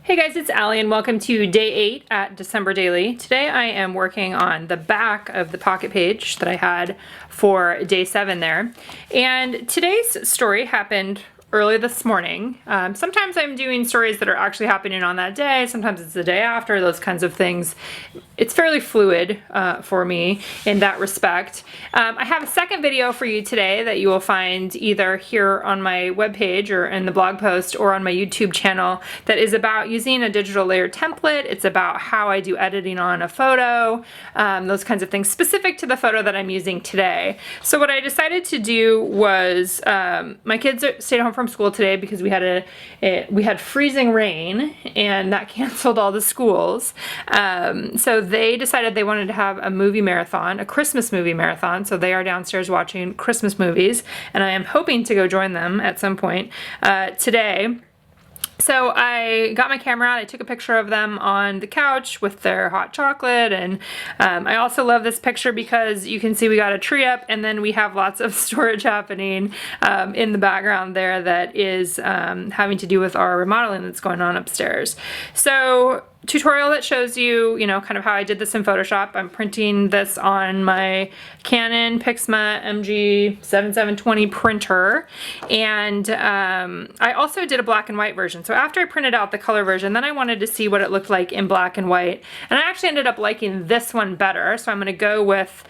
Hey guys, it's Allie and welcome to day 8 at December Daily. Today I am working on the back of the pocket page that I had for day 7 there. And today's story happened early this morning. Sometimes I'm doing stories that are actually happening on that day, sometimes it's the day after, those kinds of things. It's fairly fluid for me in that respect. I have a second video for you today that you will find either here on my webpage or in the blog post or on my YouTube channel that is about using a digital layer template. It's about how I do editing on a photo, those kinds of things specific to the photo that I'm using today. So what I decided to do was, my kids stayed home from school today because we had freezing rain and that canceled all the schools. So they decided they wanted to have a movie marathon, a Christmas movie marathon. So they are downstairs watching Christmas movies, and I am hoping to go join them at some point today. So I got my camera out, I took a picture of them on the couch with their hot chocolate, and I also love this picture because you can see we got a tree up and then we have lots of storage happening in the background there that is having to do with our remodeling that's going on upstairs. So tutorial that shows you, kind of how I did this in Photoshop. I'm printing this on my Canon Pixma MG7720 printer, and I also did a black and white version. So after I printed out the color version, then I wanted to see what it looked like in black and white, and I actually ended up liking this one better, so I'm going to go with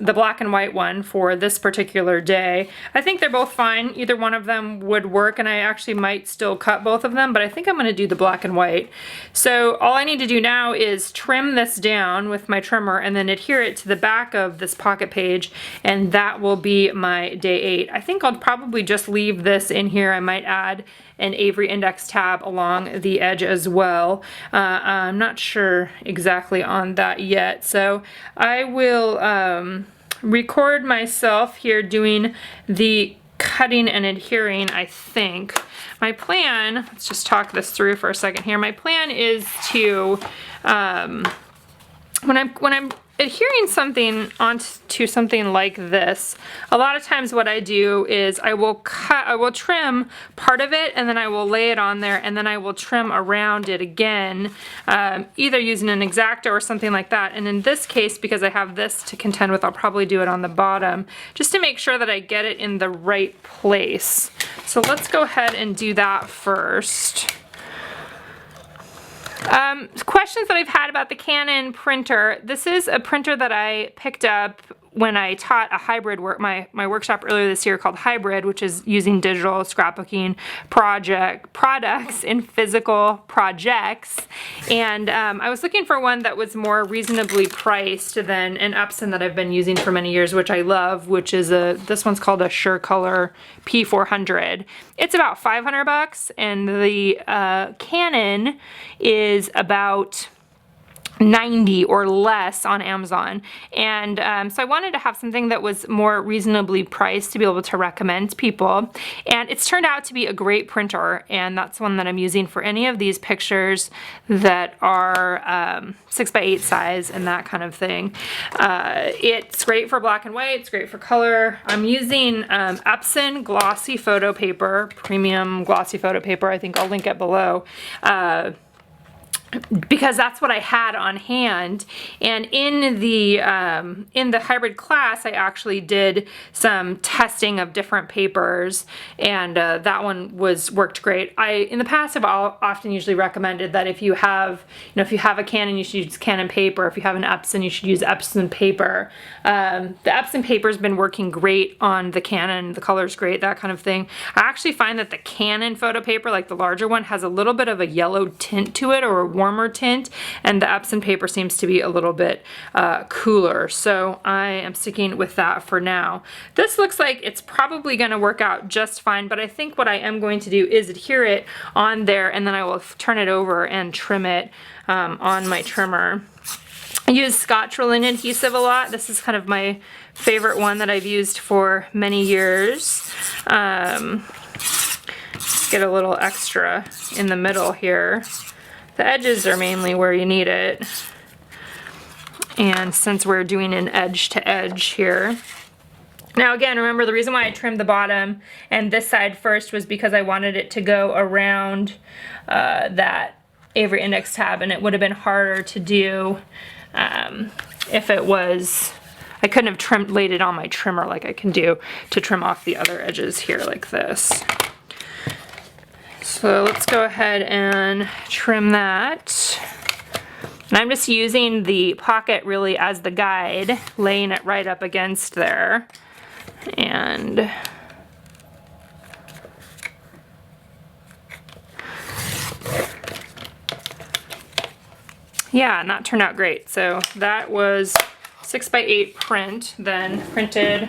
the black and white one for this particular day. I think they're both fine. Either one of them would work, and I actually might still cut both of them, but I think I'm going to do the black and white. So all I need to do now is trim this down with my trimmer and then adhere it to the back of this pocket page, and that will be my day 8. I think I'll probably just leave this in here. I might add an Avery index tab along the edge as well. I'm not sure exactly on that yet. So I will record myself here doing the cutting and adhering, I think. My plan, let's just talk this through for a second here. My plan is to, when I'm adhering something onto something like this, a lot of times what I do is I will trim part of it, and then I will lay it on there, and then I will trim around it again, either using an X-Acto or something like that. And in this case, because I have this to contend with, I'll probably do it on the bottom, just to make sure that I get it in the right place. So let's go ahead and do that first. Questions that I've had about the Canon printer. This is a printer that I picked up when I taught a hybrid my workshop earlier this year called Hybrid, which is using digital scrapbooking products in physical projects. And I was looking for one that was more reasonably priced than an Epson that I've been using for many years, which I love, which is this one's called a SureColor P400. It's about $500, and the Canon is about 90 or less on Amazon. And so I wanted to have something that was more reasonably priced to be able to recommend people. And it's turned out to be a great printer, and that's one that I'm using for any of these pictures that are 6x8 size and that kind of thing. It's great for black and white, it's great for color. I'm using Epson glossy photo paper, premium glossy photo paper. I think I'll link it below. Because that's what I had on hand. And in the hybrid class, I actually did some testing of different papers, and that one worked great. In the past have often usually recommended that if you have a Canon, you should use Canon paper. If you have an Epson, you should use Epson paper. The Epson paper's been working great on the Canon. The color's great, that kind of thing. I actually find that the Canon photo paper, like the larger one, has a little bit of a yellow tint to it, or a warmer tint, and the Epson paper seems to be a little bit cooler. So I am sticking with that for now. This looks like it's probably going to work out just fine, but I think what I am going to do is adhere it on there, and then I will turn it over and trim it on my trimmer. I use Scotch Rolling adhesive a lot. This is kind of my favorite one that I've used for many years. Get a little extra in the middle here. The edges are mainly where you need it. And since we're doing an edge to edge here, Now again, remember the reason why I trimmed the bottom and this side first was because I wanted it to go around that Avery index tab, and it would have been harder to do if it was, I couldn't have laid it on my trimmer like I can do to trim off the other edges here like this. So let's go ahead and trim that. And I'm just using the pocket really as the guide, laying it right up against there. And yeah, and that turned out great. So that was 6x8 print, then printed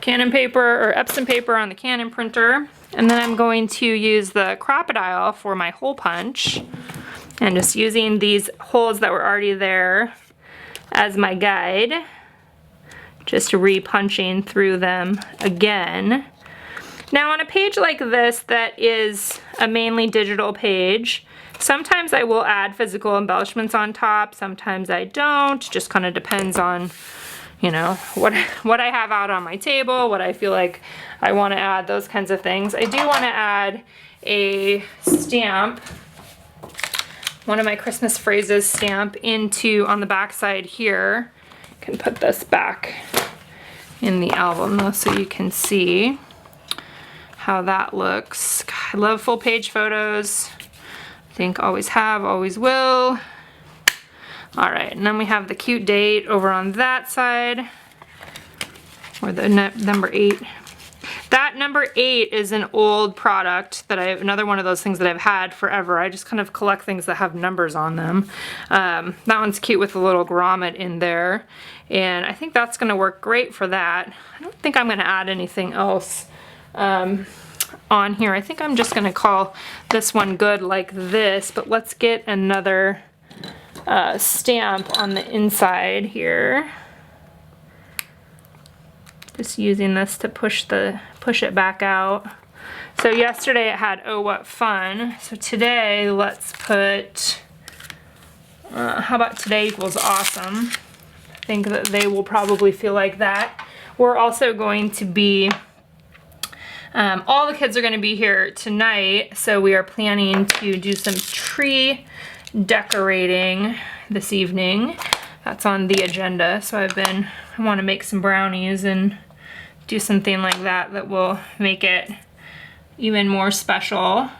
Canon paper or Epson paper on the Canon printer. And then I'm going to use the Crop-A-Dile for my hole punch, and just using these holes that were already there as my guide, just re-punching through them again. Now on a page like this that is a mainly digital page, sometimes I will add physical embellishments on top, sometimes I don't, just kind of depends on, you know, what I have out on my table, what I feel like I want to add, those kinds of things. I do want to add a stamp, one of my Christmas phrases stamp into on the back side here. Can put this back in the album though so you can see how that looks. God, I love full page photos. I think always have, always will. All right, and then we have the cute date over on that side, or the number 8. That number 8 is an old product that another one of those things that I've had forever. I just kind of collect things that have numbers on them. That one's cute with a little grommet in there, and I think that's gonna work great for that. I don't think I'm gonna add anything else on here. I think I'm just gonna call this one good like this, but let's get another stamp on the inside here. Just using this to push it back out. So yesterday it had "Oh what fun." So today let's put how about "Today equals awesome." I think that they will probably feel like that. We're also going to be all the kids are going to be here tonight, so we are planning to do some tree decorating this evening. That's on the agenda. So I want to make some brownies and do something like that that will make it even more special.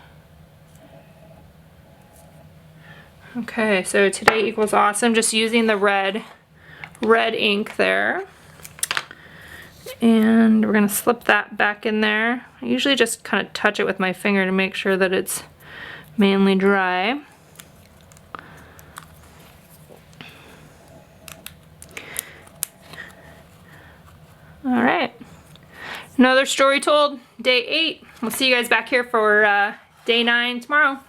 Okay, so "Today equals awesome." Just using the red ink there. And we're gonna slip that back in there. I usually just kind of touch it with my finger to make sure that it's mainly dry. All right, another story told, day 8. We'll see you guys back here for day 9 tomorrow.